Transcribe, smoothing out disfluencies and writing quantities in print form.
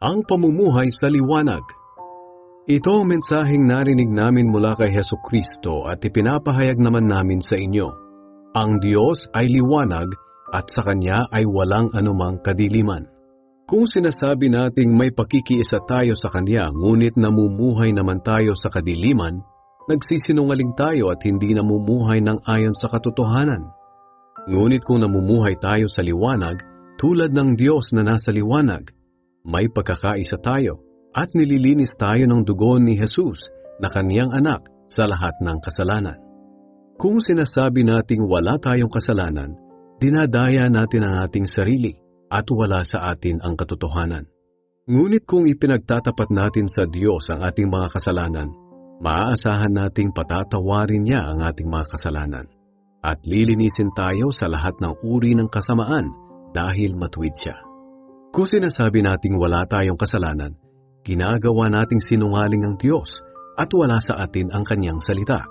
Ang pamumuhay sa liwanag. Ito ang mensaheng narinig namin mula kay Hesukristo at ipinapahayag naman namin sa inyo. Ang Diyos ay liwanag at sa Kanya ay walang anumang kadiliman. Kung sinasabi nating may pakikiisa tayo sa Kanya ngunit namumuhay naman tayo sa kadiliman, nagsisinungaling tayo at hindi namumuhay ng ayon sa katotohanan. Ngunit kung namumuhay tayo sa liwanag, tulad ng Diyos na nasa liwanag, may pagkakaisa tayo at nililinis tayo ng dugo ni Jesus na Kaniyang anak sa lahat ng kasalanan. Kung sinasabi nating wala tayong kasalanan, dinadaya natin ang ating sarili at wala sa atin ang katotohanan. Ngunit kung ipinagtatapat natin sa Diyos ang ating mga kasalanan, maaasahan nating patatawarin Niya ang ating mga kasalanan at lilinisin tayo sa lahat ng uri ng kasamaan dahil matuwid Siya. Kung sinasabi nating wala tayong kasalanan, ginagawa nating sinungaling ang Diyos at wala sa atin ang Kanyang salita.